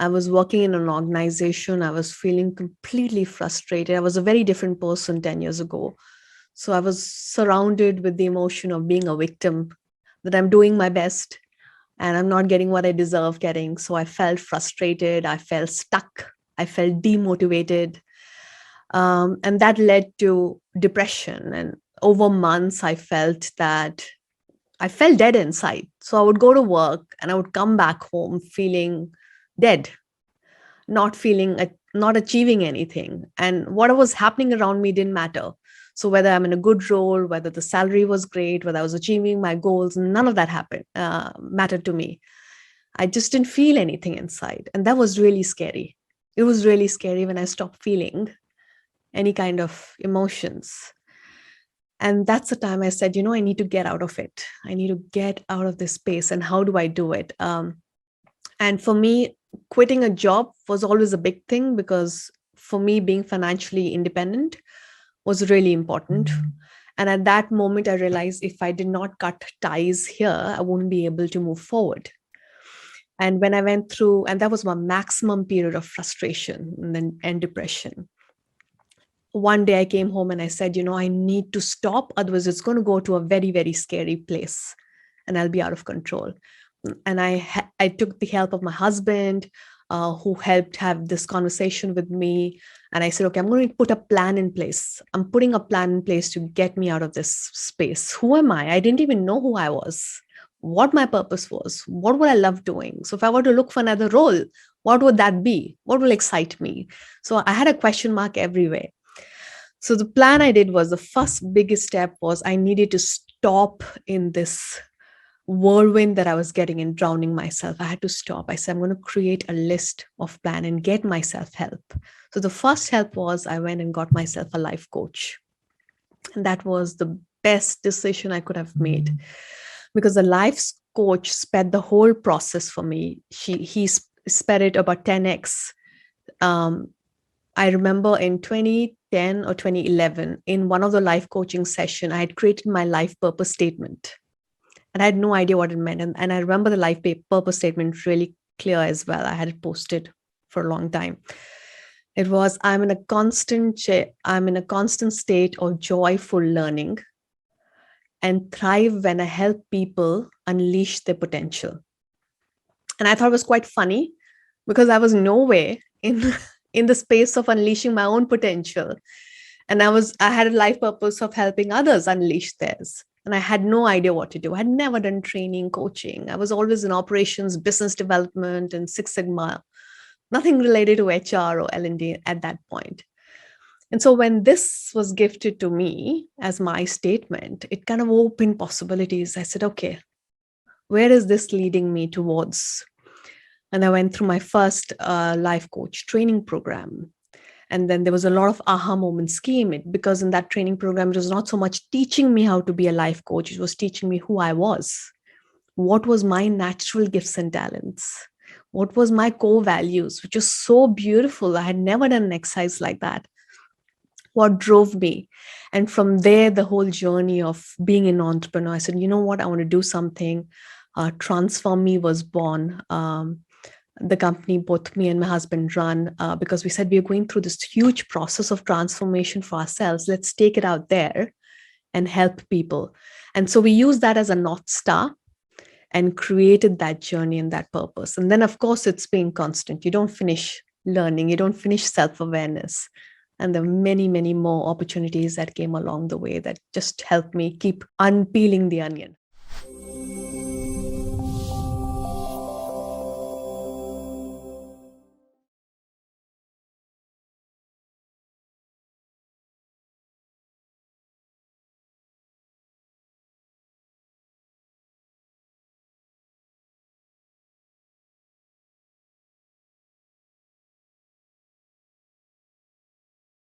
I was working in an organization. I was feeling completely frustrated. I was a very different person 10 years ago. So I was surrounded with the emotion of being a victim, that I'm doing my best and I'm not getting what I deserve getting. So I felt frustrated. I felt stuck. I felt demotivated. And that led to depression. And over months, I felt dead inside. So I would go to work and I would come back home feeling dead, not feeling, not achieving anything. And what was happening around me didn't matter. So whether I'm in a good role, whether the salary was great, whether I was achieving my goals, none of that mattered to me. I just didn't feel anything inside. And that was really scary. It was really scary when I stopped feeling any kind of emotions. And that's the time I said, I need to get out of it. I need to get out of this space. And how do I do it? And for me, quitting a job was always a big thing, because for me, being financially independent was really important. And at that moment, I realized if I did not cut ties here, I wouldn't be able to move forward. And when I went through, and that was my maximum period of frustration and depression. One day I came home and I said, I need to stop. Otherwise, it's going to go to a very, very scary place and I'll be out of control. And I took the help of my husband, who helped have this conversation with me. And I said, okay, I'm going to put a plan in place. I'm putting a plan in place to get me out of this space. Who am I? I didn't even know who I was, what my purpose was, what would I love doing. So if I were to look for another role, what would that be? What will excite me? So I had a question mark everywhere. So the plan I did was, the first biggest step was I needed to stop in this whirlwind that I was getting and drowning myself. I had to stop. I said, I'm going to create a list of plan and get myself help. So the first help was I went and got myself a life coach. And that was the best decision I could have made, because the life coach sped the whole process for me. He sped it about 10x. I remember in 2010 or 2011, in one of the life coaching session, I had created my life purpose statement. And I had no idea what it meant. And I remember the life purpose statement really clear as well. I had it posted for a long time. It was, I'm in a constant state of joyful learning and thrive when I help people unleash their potential. And I thought it was quite funny, because I was nowhere in the space of unleashing my own potential. And I had a life purpose of helping others unleash theirs. And I had no idea what to do. I had never done training, coaching. I was always in operations, business development, and Six Sigma, nothing related to HR or L&D at that point. And so when this was gifted to me as my statement, it kind of opened possibilities. I said, okay, where is this leading me towards? And I went through my first life coach training program. And then there was a lot of aha moments came in, because in that training program, it was not so much teaching me how to be a life coach. It was teaching me who I was. What was my natural gifts and talents? What was my core values, which was so beautiful. I had never done an exercise like that. What drove me? And from there, the whole journey of being an entrepreneur, I said, you know what? I want to do something. TransforMe was born. The company both me and my husband run, because we said we are going through this huge process of transformation for ourselves. Let's take it out there and help people. And so we use that as a North Star and created that journey and that purpose. And then, of course, it's being constant. You don't finish learning. You don't finish self-awareness. And there are many, many more opportunities that came along the way that just helped me keep unpeeling the onion.